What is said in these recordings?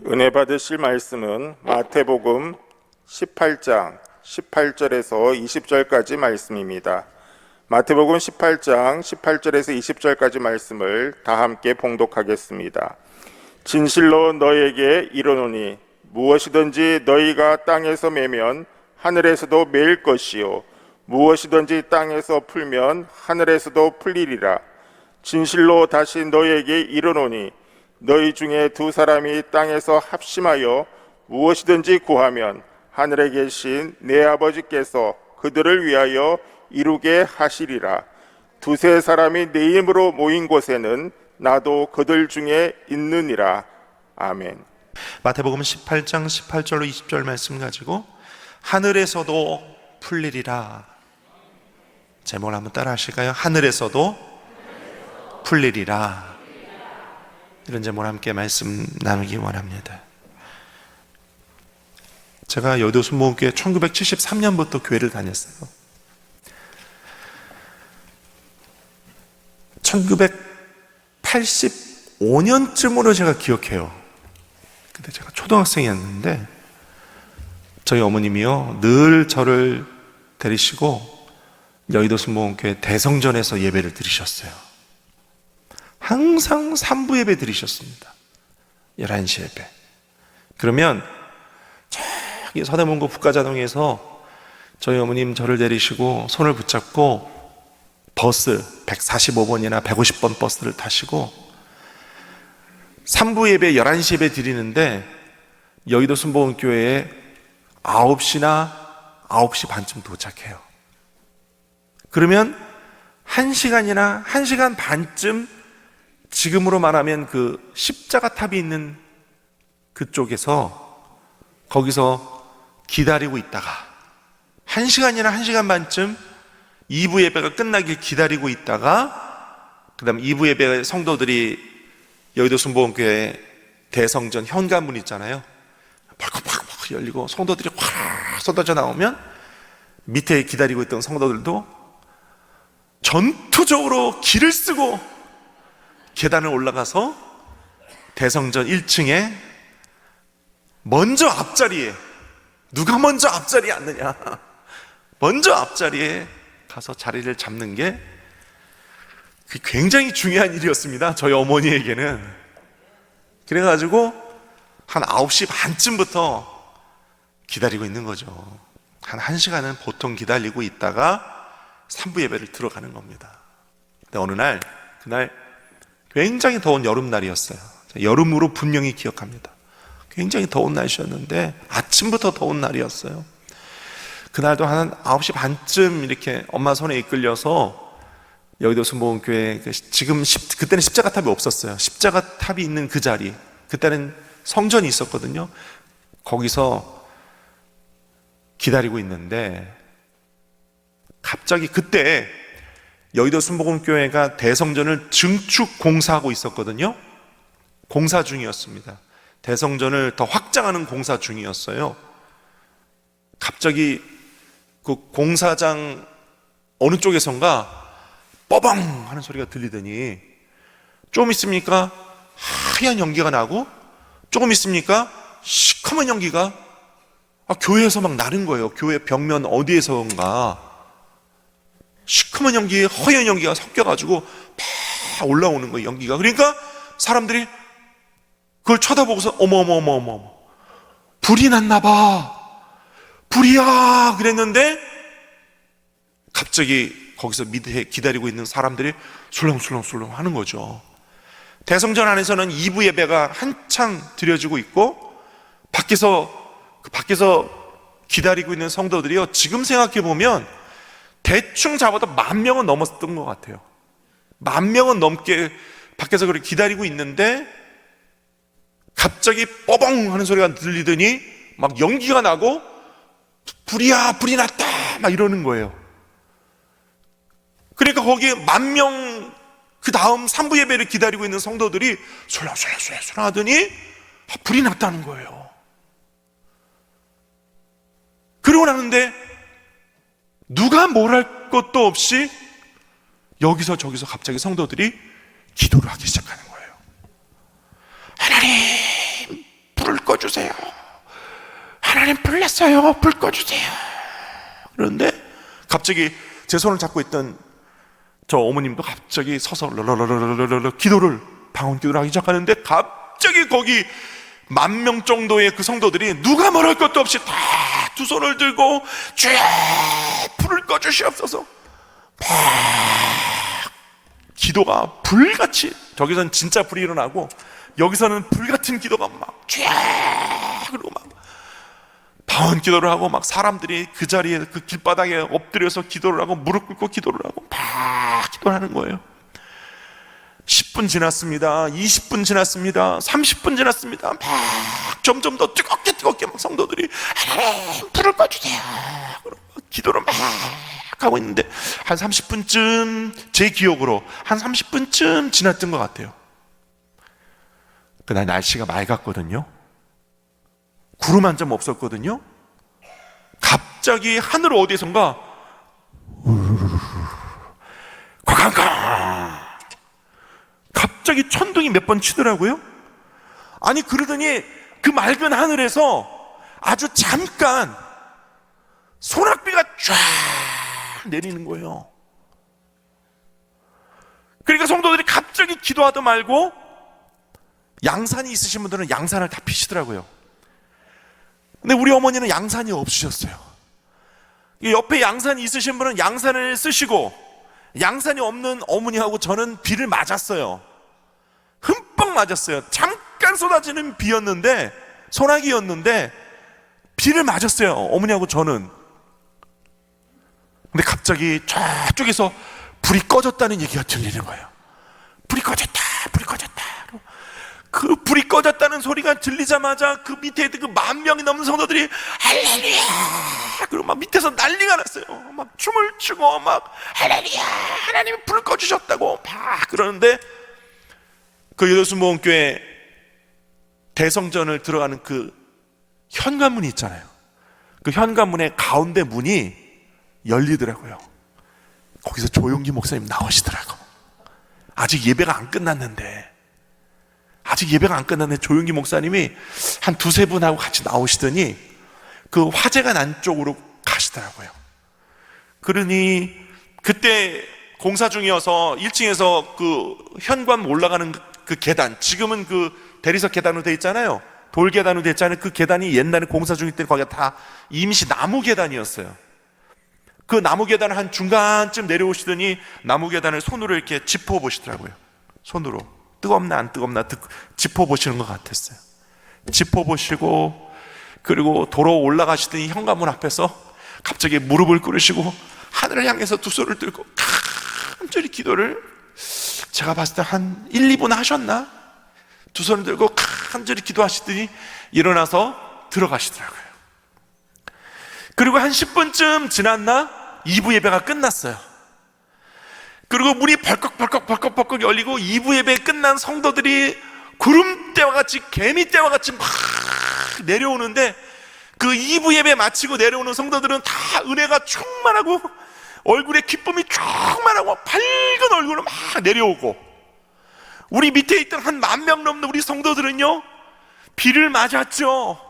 은혜 받으실 말씀은 마태복음 18장 18절에서 20절까지 말씀입니다. 마태복음 18장 18절에서 20절까지 말씀을 다 함께 봉독하겠습니다. 진실로 너희에게 이르노니 무엇이든지 너희가 땅에서 매면 하늘에서도 매일 것이요 무엇이든지 땅에서 풀면 하늘에서도 풀리리라. 진실로 다시 너희에게 이르노니 너희 중에 두 사람이 땅에서 합심하여 무엇이든지 구하면 하늘에 계신 내 아버지께서 그들을 위하여 이루게 하시리라. 두세 사람이 내 이름으로 모인 곳에는 나도 그들 중에 있느니라. 아멘. 마태복음 18장 18절로 20절 말씀 가지고 하늘에서도 풀리리라. 제목을 한번 따라 하실까요? 하늘에서도 풀리리라. 이런 제목을 함께 말씀 나누기 원합니다. 제가 여의도 순복음교회 1973년부터 교회를 다녔어요. 1985년쯤으로 제가 기억해요. 그때 제가 초등학생이었는데 저희 어머님이요 늘 저를 데리시고 여의도 순복음교회 대성전에서 예배를 드리셨어요. 항상 3부 예배 드리셨습니다. 11시 예배. 그러면 저기 서대문구 북가자동에서 저희 어머님 저를 데리시고 손을 붙잡고 버스 145번이나 150번 버스를 타시고 3부 예배 11시 예배 드리는데 여의도 순복음교회에 9시나 9시 반쯤 도착해요. 그러면 1시간이나 1시간 반쯤 지금으로 말하면 그 십자가 탑이 있는 그쪽에서 거기서 기다리고 있다가 1시간이나 1시간 반쯤 2부 예배가 끝나길 기다리고 있다가 그 다음 2부 예배 성도들이 여의도 순복음교회 대성전 현관문 있잖아요. 벌컥벌컥 열리고 성도들이 확 쏟아져 나오면 밑에 기다리고 있던 성도들도 전투적으로 길을 쓰고 계단을 올라가서 대성전 1층에 먼저 앞자리에, 누가 먼저 앞자리에 앉느냐, 먼저 앞자리에 가서 자리를 잡는 게 굉장히 중요한 일이었습니다. 저희 어머니에게는. 그래가지고 한 9시 반쯤부터 기다리고 있는 거죠. 한 1시간은 보통 기다리고 있다가 3부 예배를 들어가는 겁니다. 근데 어느 날, 그날 굉장히 더운 여름날이었어요. 여름으로 분명히 기억합니다. 굉장히 더운 날씨였는데 아침부터 더운 날이었어요. 그날도 한 9시 반쯤 이렇게 엄마 손에 이끌려서 여의도 순복음교회 그때는 십자가 탑이 없었어요. 십자가 탑이 있는 그 자리, 그때는 성전이 있었거든요. 거기서 기다리고 있는데 갑자기 그때 여의도 순복음교회가 대성전을 증축 공사하고 있었거든요. 공사 중이었습니다. 대성전을 더 확장하는 공사 중이었어요. 갑자기 그 공사장 어느 쪽에선가 뻐벙 하는 소리가 들리더니 좀 있습니까? 하얀 연기가 나고 조금 있습니까? 시커먼 연기가 교회에서 막 나는 거예요. 교회 벽면 어디에선가 시커먼 연기에 허연 연기가 섞여가지고 팍 올라오는 거예요. 연기가. 그러니까 사람들이 그걸 쳐다보고서 어머 불이 났나 봐, 불이야 그랬는데 갑자기 거기서 밑에 기다리고 있는 사람들이 술렁술렁 하는 거죠. 대성전 안에서는 2부 예배가 한창 드려지고 있고 밖에서 기다리고 있는 성도들이요, 지금 생각해 보면 대충 잡아도 10,000명은 넘었던 것 같아요. 10,000명은 넘게 밖에서 그렇게 기다리고 있는데 갑자기 뻐벙 하는 소리가 들리더니 막 연기가 나고 불이야, 불이 났다 막 이러는 거예요. 그러니까 거기에 10,000명 그 다음 3부 예배를 기다리고 있는 성도들이 술렁술렁 하더니 불이 났다는 거예요. 그러고 나는데 누가 뭘 할 것도 없이 여기서 저기서 갑자기 성도들이 기도를 하기 시작하는 거예요. 하나님, 불을 꺼주세요. 하나님 불 났어요. 불 꺼주세요. 그런데 갑자기 제 손을 잡고 있던 저 어머님도 갑자기 서서 기도를, 방언 기도를 하기 시작하는데, 갑자기 거기 10,000명 정도의 그 성도들이 누가 말할 것도 없이 다 두 손을 들고 주여 불을 꺼주시옵소서, 막 기도가 불같이, 저기서는 진짜 불이 일어나고 여기서는 불같은 기도가 막 주여, 그리고 막 방언 기도를 하고, 막 사람들이 그 자리에 그 길바닥에 엎드려서 기도를 하고 무릎 꿇고 기도를 하고 막 기도를 하는 거예요. 10분 지났습니다. 20분 지났습니다. 30분 지났습니다. 막 점점 더 뜨겁게 막 성도들이 하나님 불을 꺼주세요, 그러고 기도를 막 하고 있는데, 한 30분쯤, 제 기억으로 한 30분쯤 지났던 것 같아요. 그날 날씨가 맑았거든요. 구름 한 점 없었거든요. 갑자기 하늘 어디선가 쾅쾅쾅, 갑자기 천둥이 몇 번 치더라고요. 아니, 그러더니 그 맑은 하늘에서 아주 잠깐 소낙비가 쫙 내리는 거예요. 그러니까 성도들이 갑자기 기도하도 말고, 양산이 있으신 분들은 양산을 다 피시더라고요. 근데 우리 어머니는 양산이 없으셨어요. 옆에 양산이 있으신 분은 양산을 쓰시고, 양산이 없는 어머니하고 저는 비를 맞았어요. 흠뻑 맞았어요. 잠깐 쏟아지는 비였는데, 소나기였는데 비를 맞았어요, 어머니하고 저는. 근데 갑자기 저쪽에서 불이 꺼졌다는 얘기가 들리는 거예요. 불이 꺼졌다, 불이 꺼졌다. 그 불이 꺼졌다는 소리가 들리자마자 그 밑에 있던 그 10,000명이 넘는 성도들이 할렐루야, 그리고 막 밑에서 난리가 났어요. 막 춤을 추고 막 할렐루야, 하나님이 불을 꺼주셨다고 막 그러는데, 그 여도순복음교회 대성전을 들어가는 그 현관문이 있잖아요. 그 현관문의 가운데 문이 열리더라고요. 거기서 조용기 목사님 나오시더라고. 아직 예배가 안 끝났는데 조용기 목사님이 한 2-3분하고 같이 나오시더니 그 화재가 난 쪽으로 가시더라고요. 그러니 그때 공사 중이어서 1층에서 그 현관 올라가는 그 계단, 지금은 그 대리석 계단으로 돼 있잖아요. 돌 계단으로 돼 있잖아요. 그 계단이 옛날에 공사 중일 때 거기가 다 임시 나무 계단이었어요. 그 나무 계단을 한 중간쯤 내려오시더니 나무 계단을 손으로 이렇게 짚어보시더라고요. 손으로 뜨겁나 안 뜨겁나 짚어보시는 것 같았어요. 짚어보시고, 그리고 도로 올라가시더니 현관문 앞에서 갑자기 무릎을 꿇으시고 하늘을 향해서 두 손을 들고 간절히 기도를, 제가 봤을 때 한 1-2분 하셨나? 두 손을 들고 간절히 기도하시더니 일어나서 들어가시더라고요. 그리고 한 10분쯤 지났나? 2부 예배가 끝났어요. 그리고 문이 벌컥 열리고 2부 예배 끝난 성도들이 구름대와 같이, 개미대와 같이 막 내려오는데, 그 2부 예배 마치고 내려오는 성도들은 다 은혜가 충만하고 얼굴에 기쁨이 충만하고 밝은 얼굴로 막 내려오고, 우리 밑에 있던 한 10,000명 넘는 우리 성도들은요, 비를 맞았죠.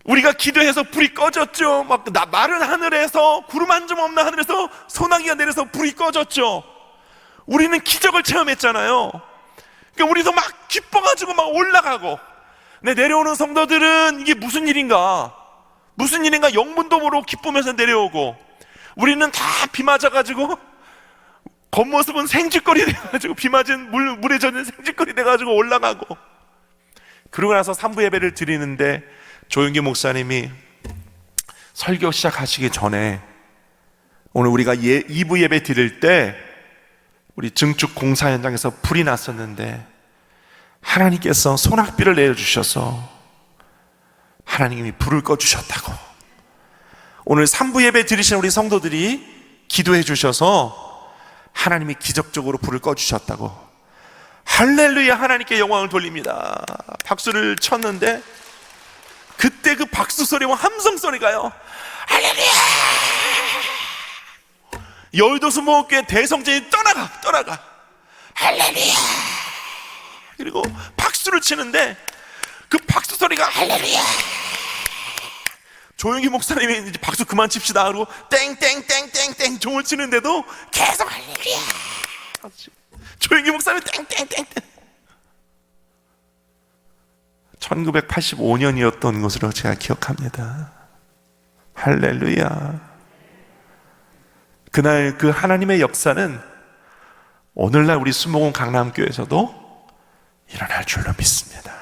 우리가 기도해서 불이 꺼졌죠. 막 마른 하늘에서, 구름 한 점 없는 하늘에서 소나기가 내려서 불이 꺼졌죠. 우리는 기적을 체험했잖아요. 그러니까 우리도 막 기뻐가지고 막 올라가고. 근데 내려오는 성도들은 이게 무슨 일인가 영문도 모르고 기쁘면서 내려오고, 우리는 다 비 맞아가지고 겉모습은 생쥐거리 돼가지고, 비 맞은 물에 젖은 생쥐거리 돼가지고 올라가고. 그러고 나서 3부 예배를 드리는데, 조용기 목사님이 설교 시작하시기 전에, 오늘 우리가 2부 예배 드릴 때 우리 증축 공사 현장에서 불이 났었는데 하나님께서 소낙비를 내려주셔서 하나님이 불을 꺼주셨다고, 오늘 3부 예배 드리신 우리 성도들이 기도해 주셔서 하나님이 기적적으로 불을 꺼주셨다고, 할렐루야, 하나님께 영광을 돌립니다. 박수를 쳤는데, 그때 그 박수 소리와 함성 소리가요, 할렐루야, 여의도순복음교회 대성전이 떠나가 할렐루야, 그리고 박수를 치는데, 그 그 박수 소리가 할렐루야. 조용히 목사님이 이제 박수 그만 칩시다 하고 땡땡땡땡땡 종을 치는데도 계속 할렐루야. 조용히 목사님 땡땡땡땡. 1985년이었던 것으로 제가 기억합니다. 할렐루야. 그날 그 하나님의 역사는 오늘날 우리 순복음 강남교회에서도 일어날 줄로 믿습니다.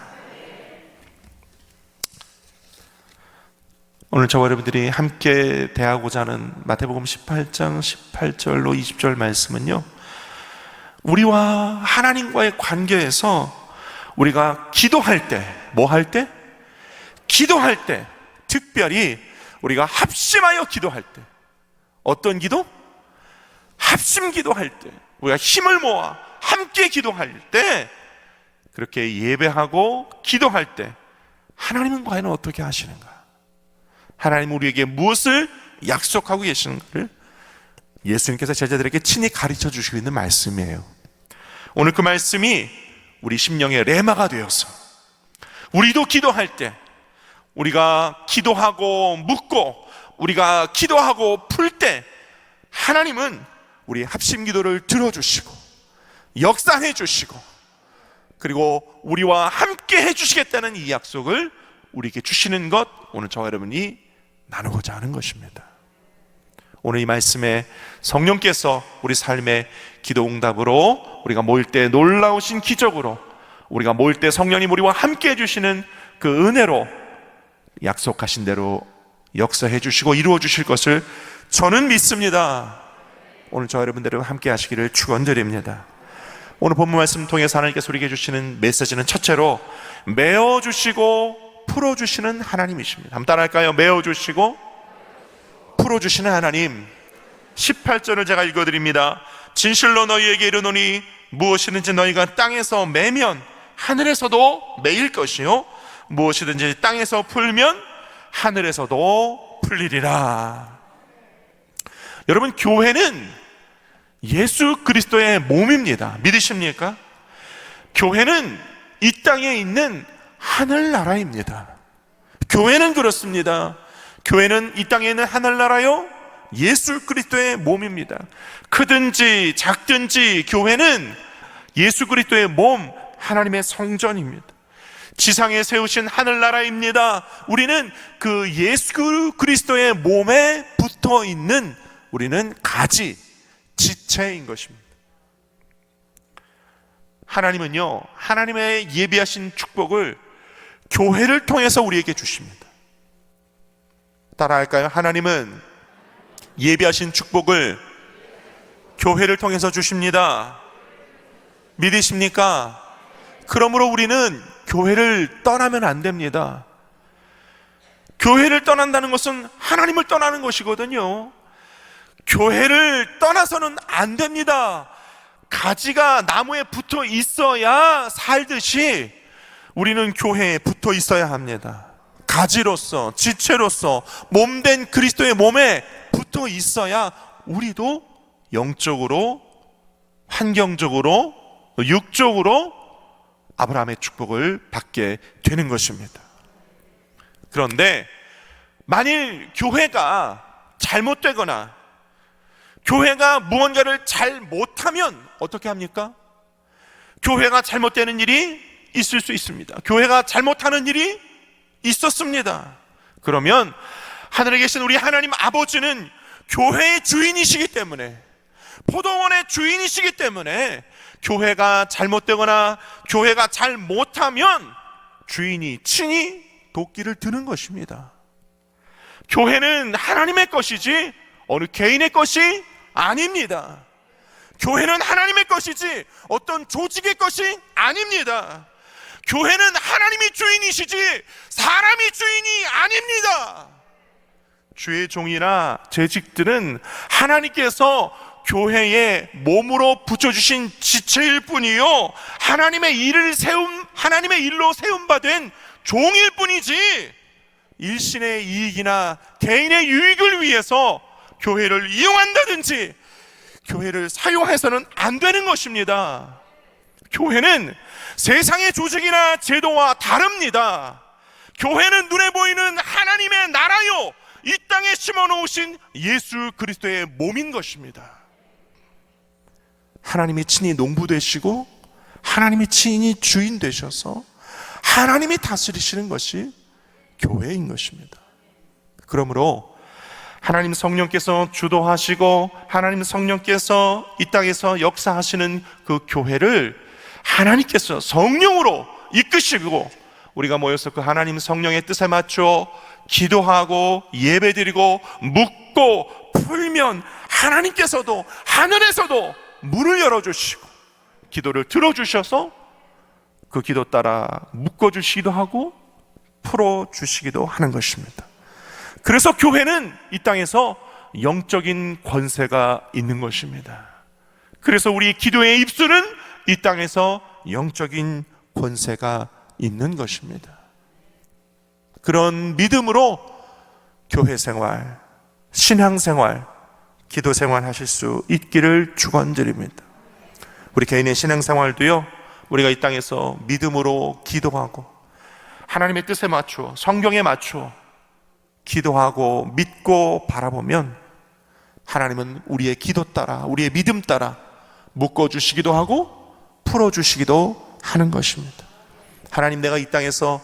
오늘 저와 여러분들이 함께 대하고자 하는 마태복음 18장 18절로 20절 말씀은요, 우리와 하나님과의 관계에서 우리가 기도할 때, 뭐 할 때? 기도할 때, 특별히 우리가 합심하여 기도할 때. 어떤 기도? 합심 기도할 때, 우리가 힘을 모아 함께 기도할 때, 그렇게 예배하고 기도할 때 하나님은 과연 어떻게 하시는가? 하나님은 우리에게 무엇을 약속하고 계시는가를 예수님께서 제자들에게 친히 가르쳐 주시고 있는 말씀이에요. 오늘 그 말씀이 우리 심령의 레마가 되어서 우리도 기도할 때, 우리가 기도하고 묻고 우리가 기도하고 풀 때 하나님은 우리 합심 기도를 들어주시고 역사해 주시고 그리고 우리와 함께 해주시겠다는 이 약속을 우리에게 주시는 것, 오늘 저와 여러분이 나누고자 하는 것입니다. 오늘 이 말씀에 성령께서 우리 삶의 기도 응답으로, 우리가 모일 때 놀라우신 기적으로, 우리가 모일 때 성령님 우리와 함께 해주시는 그 은혜로 약속하신 대로 역사해 주시고 이루어 주실 것을 저는 믿습니다. 오늘 저와 여러분들과 함께 하시기를 축원드립니다. 오늘 본문 말씀 통해서 하나님께서 우리에게 주시는 메시지는 첫째로 메어주시고 풀어주시는 하나님이십니다. 한번 따라할까요? 메어주시고 풀어주시는 하나님. 18절을 제가 읽어드립니다. 진실로 너희에게 이르노니 무엇이든지 너희가 땅에서 매면 하늘에서도 매일 것이요 무엇이든지 땅에서 풀면 하늘에서도 풀리리라. 여러분, 교회는 예수 그리스도의 몸입니다. 믿으십니까? 교회는 이 땅에 있는 하늘나라입니다. 교회는 그렇습니다. 교회는 이 땅에 있는 하늘나라요 예수 그리스도의 몸입니다. 크든지 작든지 교회는 예수 그리스도의 몸, 하나님의 성전입니다. 지상에 세우신 하늘나라입니다. 우리는 그 예수 그리스도의 몸에 붙어 있는, 우리는 가지, 지체인 것입니다. 하나님은요, 하나님의 예비하신 축복을 교회를 통해서 우리에게 주십니다. 따라할까요? 하나님은 예비하신 축복을 교회를 통해서 주십니다. 믿으십니까? 그러므로 우리는 교회를 떠나면 안 됩니다. 교회를 떠난다는 것은 하나님을 떠나는 것이거든요. 교회를 떠나서는 안 됩니다. 가지가 나무에 붙어 있어야 살듯이 우리는 교회에 붙어 있어야 합니다. 가지로서, 지체로서 몸된 그리스도의 몸에 붙어 있어야 우리도 영적으로, 환경적으로, 육적으로 아브라함의 축복을 받게 되는 것입니다. 그런데 만일 교회가 잘못되거나 교회가 무언가를 잘 못하면 어떻게 합니까? 교회가 잘못되는 일이 있을 수 있습니다. 교회가 잘못하는 일이 있었습니다. 그러면 하늘에 계신 우리 하나님 아버지는 교회의 주인이시기 때문에, 포도원의 주인이시기 때문에 교회가 잘못되거나 교회가 잘 못하면 주인이 친히 도끼를 드는 것입니다. 교회는 하나님의 것이지 어느 개인의 것이 아닙니다. 교회는 하나님의 것이지 어떤 조직의 것이 아닙니다. 교회는 하나님이 주인이시지 사람이 주인이 아닙니다. 주의 종이나 재직들은 하나님께서 교회에 몸으로 붙여주신 지체일 뿐이요, 하나님의 일로 세움받은 종일 뿐이지 일신의 이익이나 개인의 유익을 위해서 교회를 이용한다든지 교회를 사용해서는 안 되는 것입니다. 교회는 세상의 조직이나 제도와 다릅니다. 교회는 눈에 보이는 하나님의 나라요, 이 땅에 심어놓으신 예수 그리스도의 몸인 것입니다. 하나님이 친히 농부 되시고 하나님이 친히 주인 되셔서 하나님이 다스리시는 것이 교회인 것입니다. 그러므로 하나님 성령께서 주도하시고 하나님 성령께서 이 땅에서 역사하시는 그 교회를 하나님께서 성령으로 이끄시고 우리가 모여서 그 하나님 성령의 뜻에 맞춰 기도하고 예배드리고 묻고 풀면 하나님께서도 하늘에서도 문을 열어주시고 기도를 들어주셔서 그 기도 따라 묶어주시기도 하고 풀어주시기도 하는 것입니다. 그래서 교회는 이 땅에서 영적인 권세가 있는 것입니다. 그래서 우리 기도의 입술은 이 땅에서 영적인 권세가 있는 것입니다. 그런 믿음으로 교회 생활, 신앙 생활, 기도 생활 하실 수 있기를 축원드립니다. 우리 개인의 신앙 생활도요, 우리가 이 땅에서 믿음으로 기도하고 하나님의 뜻에 맞추어 성경에 맞추어 기도하고 믿고 바라보면 하나님은 우리의 기도 따라 우리의 믿음 따라 묶어주시기도 하고 풀어주시기도 하는 것입니다. 하나님, 내가 이 땅에서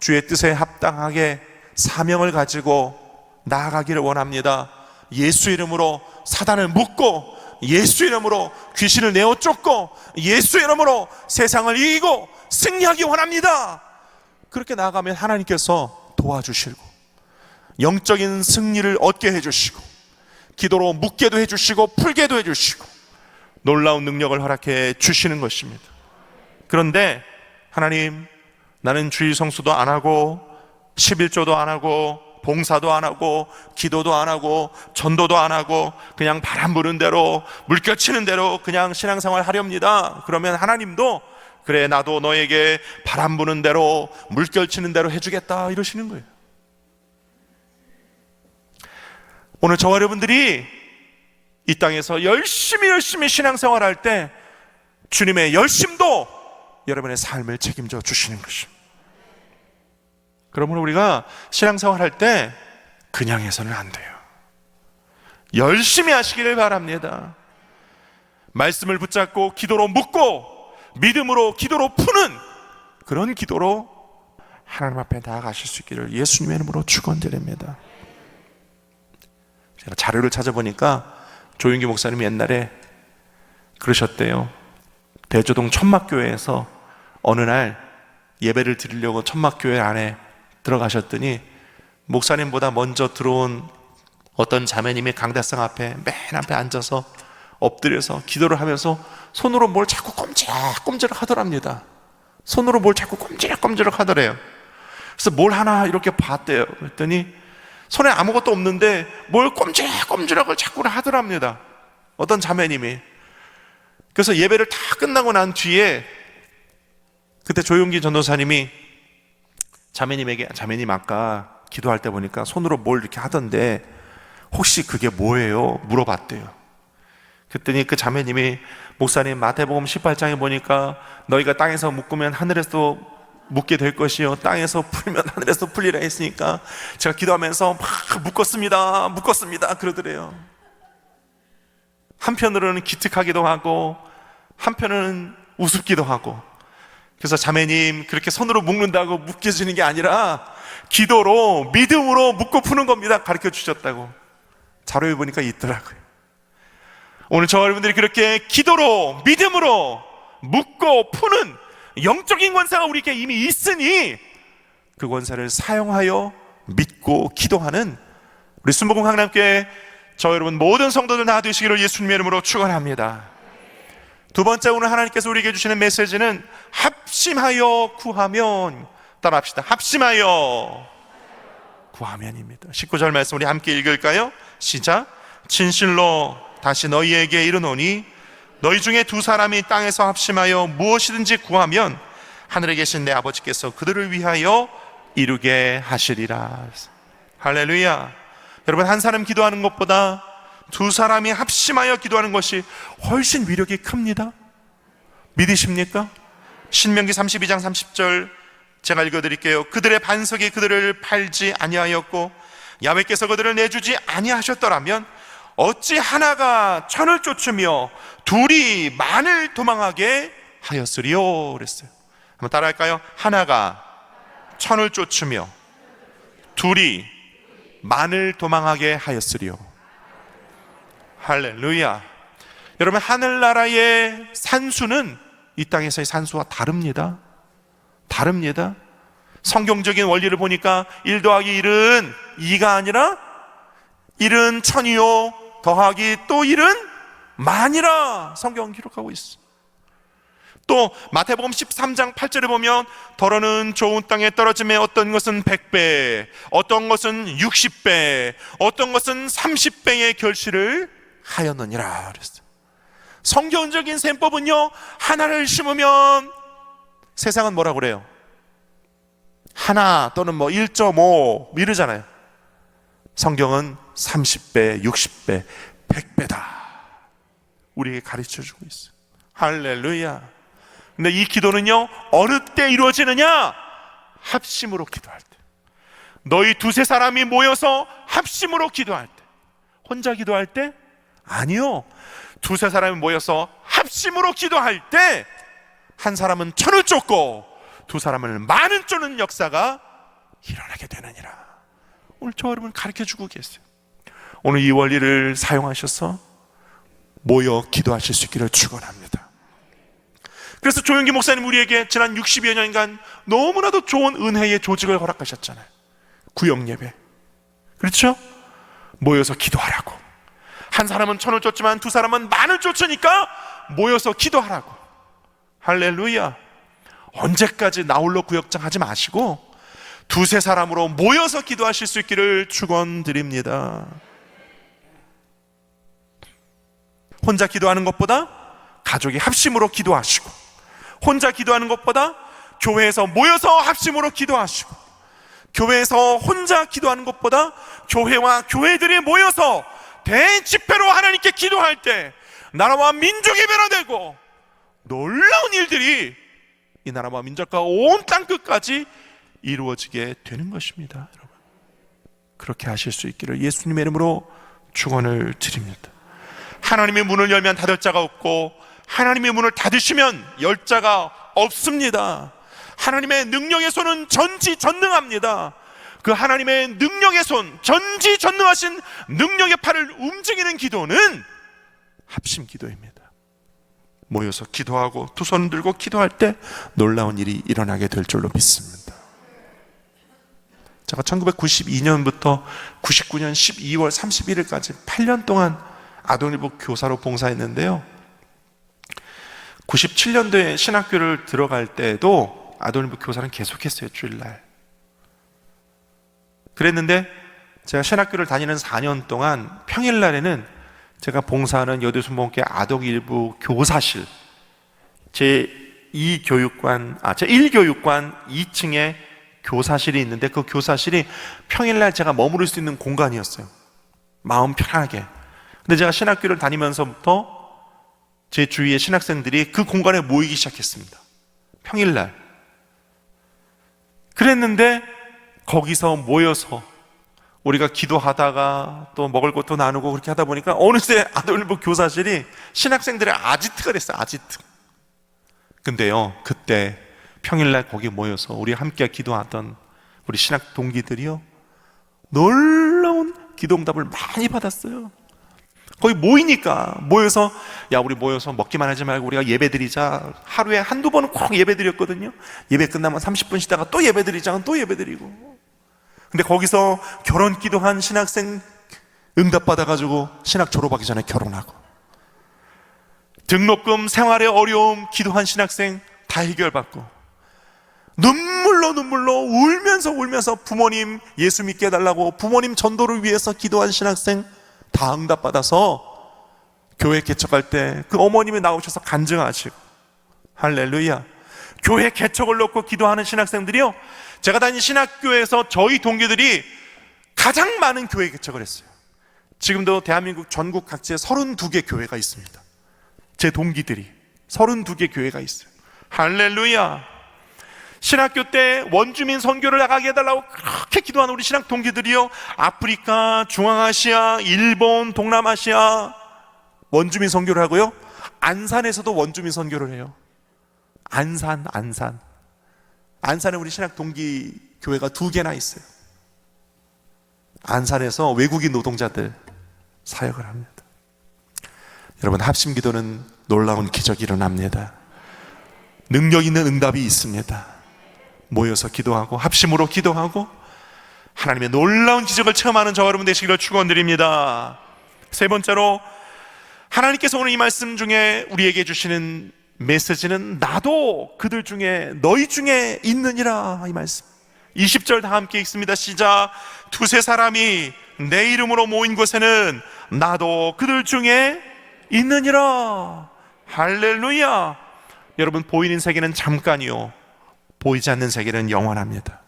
주의 뜻에 합당하게 사명을 가지고 나아가기를 원합니다. 예수 이름으로 사단을 묶고 예수 이름으로 귀신을 내어 쫓고 예수 이름으로 세상을 이기고 승리하기 원합니다. 그렇게 나아가면 하나님께서 도와주시고 영적인 승리를 얻게 해주시고 기도로 묶게도 해주시고 풀게도 해주시고 놀라운 능력을 허락해 주시는 것입니다. 그런데 하나님, 나는 주일 성수도 안 하고 11조도 안 하고 봉사도 안 하고 기도도 안 하고 전도도 안 하고 그냥 바람 부는 대로 물결치는 대로 그냥 신앙생활 하렵니다. 그러면 하나님도 그래, 나도 너에게 바람 부는 대로 물결치는 대로 해주겠다 이러시는 거예요. 오늘 저와 여러분들이 이 땅에서 열심히 신앙생활할 때 주님의 열심도 여러분의 삶을 책임져 주시는 것입니다. 그러므로 우리가 신앙생활할 때 그냥 해서는 안 돼요. 열심히 하시기를 바랍니다. 말씀을 붙잡고 기도로 묻고 믿음으로 기도로 푸는 그런 기도로 하나님 앞에 나아가실 수 있기를 예수님의 이름으로 축원드립니다. 제가 자료를 찾아보니까 조윤기 목사님이 옛날에 그러셨대요. 대조동 천막교회에서 어느 날 예배를 드리려고 천막교회 안에 들어가셨더니 목사님보다 먼저 들어온 어떤 자매님이 강대상 앞에 맨 앞에 앉아서 엎드려서 기도를 하면서 손으로 뭘 자꾸 꼼지락 하더랍니다. 손으로 뭘 자꾸 꼼지락 하더래요. 그래서 뭘 하나 이렇게 봤대요. 그랬더니 손에 아무것도 없는데 뭘 꼼지락을 자꾸 하더랍니다. 어떤 자매님이. 그래서 예배를 다 끝나고 난 뒤에 그때 조용기 전도사님이 자매님에게, 자매님 아까 기도할 때 보니까 손으로 뭘 이렇게 하던데 혹시 그게 뭐예요? 물어봤대요. 그랬더니 그 자매님이, 목사님, 마태복음 18장에 보니까 너희가 땅에서 묶으면 하늘에서 묶게 될 것이요 땅에서 풀면 하늘에서 풀리라 했으니까 제가 기도하면서 막 묶었습니다 그러더래요. 한편으로는 기특하기도 하고 한편으로는 우습기도 하고. 그래서 자매님, 그렇게 손으로 묶는다고 묶여지는 게 아니라 기도로 믿음으로 묶고 푸는 겁니다 가르쳐 주셨다고 자료에 보니까 있더라고요. 오늘 저와 여러분들이 그렇게 기도로 믿음으로 묶고 푸는 영적인 권세가 우리에게 이미 있으니 그 권세를 사용하여 믿고 기도하는 우리 순복음 강남교회 저 여러분 모든 성도들 다 되시기를 예수님의 이름으로 축원합니다. 두 번째, 오늘 하나님께서 우리에게 주시는 메시지는 합심하여 구하면. 따라합시다. 합심하여 구하면입니다. 19절 말씀 우리 함께 읽을까요? 시작. 진실로 다시 너희에게 이르노니 너희 중에 두 사람이 땅에서 합심하여 무엇이든지 구하면 하늘에 계신 내 아버지께서 그들을 위하여 이루게 하시리라. 할렐루야. 여러분, 한 사람 기도하는 것보다 두 사람이 합심하여 기도하는 것이 훨씬 위력이 큽니다. 믿으십니까? 신명기 32장 30절 제가 읽어드릴게요. 그들의 반석이 그들을 팔지 아니하였고 야훼께서 그들을 내주지 아니하셨더라면 어찌 하나가 천을 쫓으며 둘이 만을 도망하게 하였으리요 그랬어요. 한번 따라할까요? 하나가 천을 쫓으며 둘이 만을 도망하게 하였으리요. 할렐루야. 여러분, 하늘나라의 산수는 이 땅에서의 산수와 다릅니다. 성경적인 원리를 보니까 1 더하기 1은 2가 아니라 1은 천이요 더하기 또 1은 만이라 성경은 기록하고 있어. 또 마태복음 13장 8절에 보면 더러는 좋은 땅에 떨어짐에 어떤 것은 100배, 어떤 것은 60배, 어떤 것은 30배의 결실을 하였느니라 그랬어요. 성경적인 셈법은요, 하나를 심으면 세상은 뭐라고 그래요? 하나 또는 1.5 이러잖아요. 성경은 30배, 60배, 100배다 우리에게 가르쳐주고 있어요. 할렐루야. 근데 이 기도는요, 어느 때 이루어지느냐? 합심으로 기도할 때. 너희 두세 사람이 모여서 합심으로 기도할 때. 혼자 기도할 때? 아니요. 두세 사람이 모여서 합심으로 기도할 때 한 사람은 천을 쫓고 두 사람을 만을 쫓는 역사가 일어나게 되느니라. 오늘 저 여러분 가르쳐주고 계세요. 오늘 이 원리를 사용하셔서 모여 기도하실 수 있기를 축원합니다. 그래서 조영기 목사님 우리에게 지난 60여 년간 너무나도 좋은 은혜의 조직을 허락하셨잖아요. 구역예배, 그렇죠? 모여서 기도하라고. 한 사람은 천을 쫓지만 두 사람은 만을 쫓으니까 모여서 기도하라고. 할렐루야. 언제까지 나홀로 구역장 하지 마시고 두세 사람으로 모여서 기도하실 수 있기를 축원드립니다. 혼자 기도하는 것보다 가족이 합심으로 기도하시고, 혼자 기도하는 것보다 교회에서 모여서 합심으로 기도하시고, 교회에서 혼자 기도하는 것보다 교회와 교회들이 모여서 대집회로 하나님께 기도할 때 나라와 민족이 변화되고 놀라운 일들이 이 나라와 민족과 온 땅 끝까지 이루어지게 되는 것입니다. 여러분, 그렇게 하실 수 있기를 예수님의 이름으로 축원을 드립니다. 하나님의 문을 열면 닫을 자가 없고 하나님의 문을 닫으시면 열 자가 없습니다. 하나님의 능력의 손은 전지전능합니다. 그 하나님의 능력의 손, 전지전능하신 능력의 팔을 움직이는 기도는 합심 기도입니다. 모여서 기도하고 두 손 들고 기도할 때 놀라운 일이 일어나게 될 줄로 믿습니다. 제가 1992년부터 99년 12월 31일까지 8년 동안 아동일부 교사로 봉사했는데요, 97년도에 신학교를 들어갈 때도 아동일부 교사는 계속했어요. 주일날. 그랬는데 제가 신학교를 다니는 4년 동안 평일날에는 제가 봉사하는 여대순복음교회 아동일부 교사실 제1교육관 2층에 교사실이 있는데 그 교사실이 평일날 제가 머무를 수 있는 공간이었어요. 마음 편하게. 근데 제가 신학교를 다니면서부터 제 주위의 신학생들이 그 공간에 모이기 시작했습니다. 평일날. 그랬는데 거기서 모여서 우리가 기도하다가 또 먹을 것도 나누고 그렇게 하다 보니까 어느새 아동일부 교사실이 신학생들의 아지트가 됐어요. 아지트. 근데요, 그때 평일날 거기 모여서 우리 함께 기도하던 우리 신학 동기들이요, 놀라운 기도응답을 많이 받았어요. 거기 모여서 야, 우리 모여서 먹기만 하지 말고 우리가 예배 드리자. 하루에 한두 번은 꼭 예배 드렸거든요. 예배 끝나면 30분 쉬다가 또 예배 드리자. 또 예배 드리고. 근데 거기서 결혼 기도한 신학생 응답 받아가지고 신학 졸업하기 전에 결혼하고, 등록금 생활의 어려움 기도한 신학생 다 해결받고, 눈물로 울면서 부모님 예수 믿게 해달라고 부모님 전도를 위해서 기도한 신학생 다 응답받아서 교회 개척할 때 그 어머님이 나오셔서 간증하시고, 할렐루야. 교회 개척을 놓고 기도하는 신학생들이요, 제가 다닌 신학교에서 저희 동기들이 가장 많은 교회 개척을 했어요. 지금도 대한민국 전국 각지에 32개 교회가 있습니다. 제 동기들이 32개 교회가 있어요. 할렐루야. 신학교 때 원주민 선교를 나가게 해달라고 그렇게 기도하는 우리 신학 동기들이요, 아프리카, 중앙아시아, 일본, 동남아시아 원주민 선교를 하고요, 안산에서도 원주민 선교를 해요. 안산에 우리 신학 동기 교회가 2개나 있어요. 안산에서 외국인 노동자들 사역을 합니다. 여러분, 합심 기도는 놀라운 기적이 일어납니다. 능력 있는 응답이 있습니다. 모여서 기도하고 합심으로 기도하고 하나님의 놀라운 기적을 체험하는 저와 여러분 되시기를 축원드립니다. 세 번째로, 하나님께서 오늘 이 말씀 중에 우리에게 주시는 메시지는 나도 그들 중에 너희 중에 있느니라, 이 말씀. 20절 다 함께 읽습니다. 시작. 두세 사람이 내 이름으로 모인 곳에는 나도 그들 중에 있느니라. 할렐루야. 여러분, 보이는 세계는 잠깐이요, 보이지 않는 세계는 영원합니다.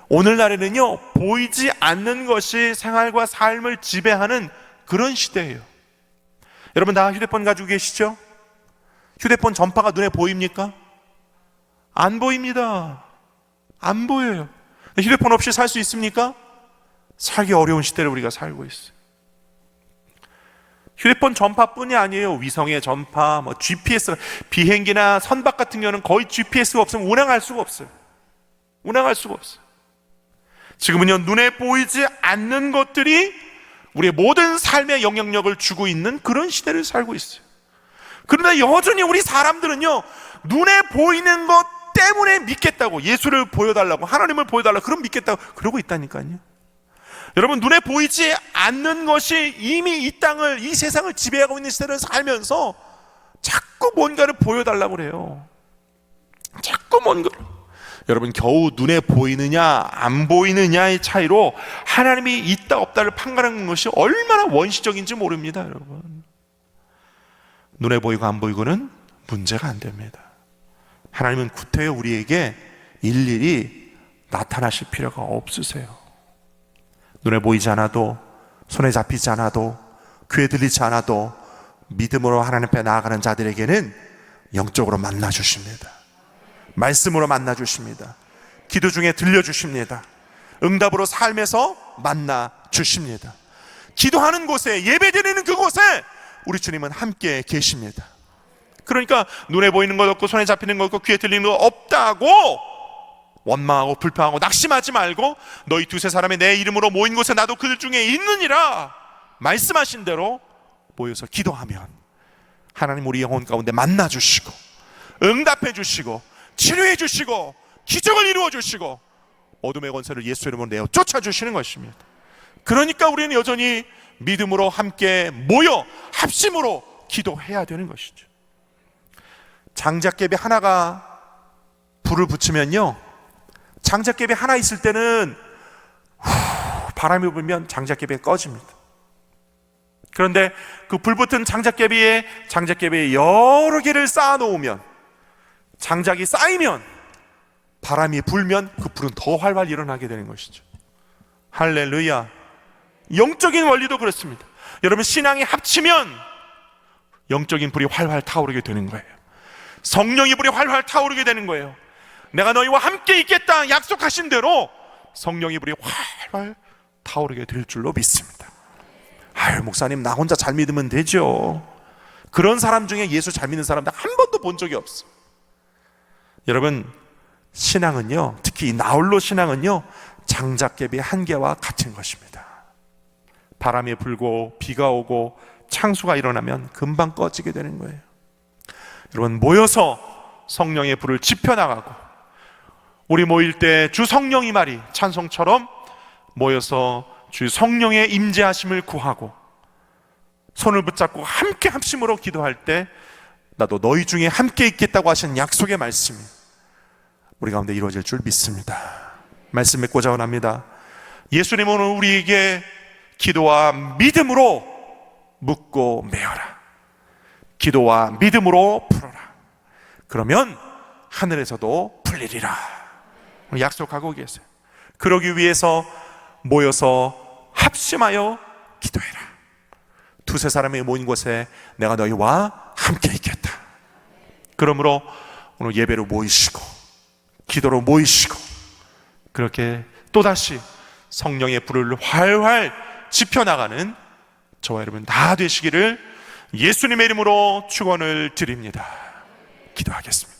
오늘날에는요, 보이지 않는 것이 생활과 삶을 지배하는 그런 시대예요. 여러분, 다 휴대폰 가지고 계시죠? 휴대폰 전파가 눈에 보입니까? 안 보입니다. 안 보여요. 휴대폰 없이 살 수 있습니까? 살기 어려운 시대를 우리가 살고 있어요. 휴대폰 전파뿐이 아니에요. 위성의 전파, GPS, 비행기나 선박 같은 경우는 거의 GPS가 없으면 운항할 수가 없어요. 지금은요, 눈에 보이지 않는 것들이 우리의 모든 삶에 영향력을 주고 있는 그런 시대를 살고 있어요. 그러나 여전히 우리 사람들은요, 눈에 보이는 것 때문에 믿겠다고, 예수를 보여달라고, 하나님을 보여달라고, 그럼 믿겠다고 그러고 있다니까요. 여러분, 눈에 보이지 않는 것이 이미 이 땅을, 이 세상을 지배하고 있는 시대를 살면서 자꾸 뭔가를 보여달라고 그래요. 자꾸 뭔가를. 여러분, 겨우 눈에 보이느냐 안 보이느냐의 차이로 하나님이 있다 없다를 판가르는 것이 얼마나 원시적인지 모릅니다. 여러분, 눈에 보이고 안 보이고는 문제가 안 됩니다. 하나님은 구태여 우리에게 일일이 나타나실 필요가 없으세요. 눈에 보이지 않아도, 손에 잡히지 않아도, 귀에 들리지 않아도 믿음으로 하나님 앞에 나아가는 자들에게는 영적으로 만나 주십니다. 말씀으로 만나 주십니다. 기도 중에 들려 주십니다. 응답으로 삶에서 만나 주십니다. 기도하는 곳에, 예배드리는 그곳에 우리 주님은 함께 계십니다. 그러니까 눈에 보이는 것 없고, 손에 잡히는 것 없고, 귀에 들리는 것 없다고 원망하고 불평하고 낙심하지 말고, 너희 두세 사람이 내 이름으로 모인 곳에 나도 그들 중에 있느니라 말씀하신 대로 모여서 기도하면 하나님 우리 영혼 가운데 만나 주시고, 응답해 주시고, 치료해 주시고, 기적을 이루어 주시고, 어둠의 권세를 예수 이름으로 내어 쫓아 주시는 것입니다. 그러니까 우리는 여전히 믿음으로 함께 모여 합심으로 기도해야 되는 것이죠. 장작개비 하나가 불을 붙이면요, 장작개비 하나 있을 때는 바람이 불면 장작개비가 꺼집니다. 그런데 그 불붙은 장작개비에 여러 개를 쌓아 놓으면, 장작이 쌓이면, 바람이 불면 그 불은 더 활활 일어나게 되는 것이죠. 할렐루야. 영적인 원리도 그렇습니다. 여러분, 신앙이 합치면 영적인 불이 활활 타오르게 되는 거예요. 성령의 불이 활활 타오르게 되는 거예요. 내가 너희와 함께 있겠다 약속하신 대로 성령의 불이 활활 타오르게 될 줄로 믿습니다. 아유, 목사님, 나 혼자 잘 믿으면 되죠. 그런 사람 중에 예수 잘 믿는 사람 한 번도 본 적이 없어. 여러분, 신앙은요, 특히 이 나홀로 신앙은요, 장작개비 한 개와 같은 것입니다. 바람이 불고 비가 오고 창수가 일어나면 금방 꺼지게 되는 거예요. 여러분, 모여서 성령의 불을 지펴나가고, 우리 모일 때 주 성령이 말이 찬송처럼 모여서 주 성령의 임재하심을 구하고 손을 붙잡고 함께 합심으로 기도할 때 나도 너희 중에 함께 있겠다고 하신 약속의 말씀이 우리 가운데 이루어질 줄 믿습니다. 말씀 맺고자 원합니다. 예수님은 오늘 우리에게 기도와 믿음으로 묻고 메어라, 기도와 믿음으로 풀어라, 그러면 하늘에서도 풀리리라 약속하고 계세요. 그러기 위해서 모여서 합심하여 기도해라. 두세 사람이 모인 곳에 내가 너희와 함께 있겠다. 그러므로 오늘 예배로 모이시고 기도로 모이시고 그렇게 또다시 성령의 불을 활활 지펴나가는 저와 여러분 다 되시기를 예수님의 이름으로 축원을 드립니다. 기도하겠습니다.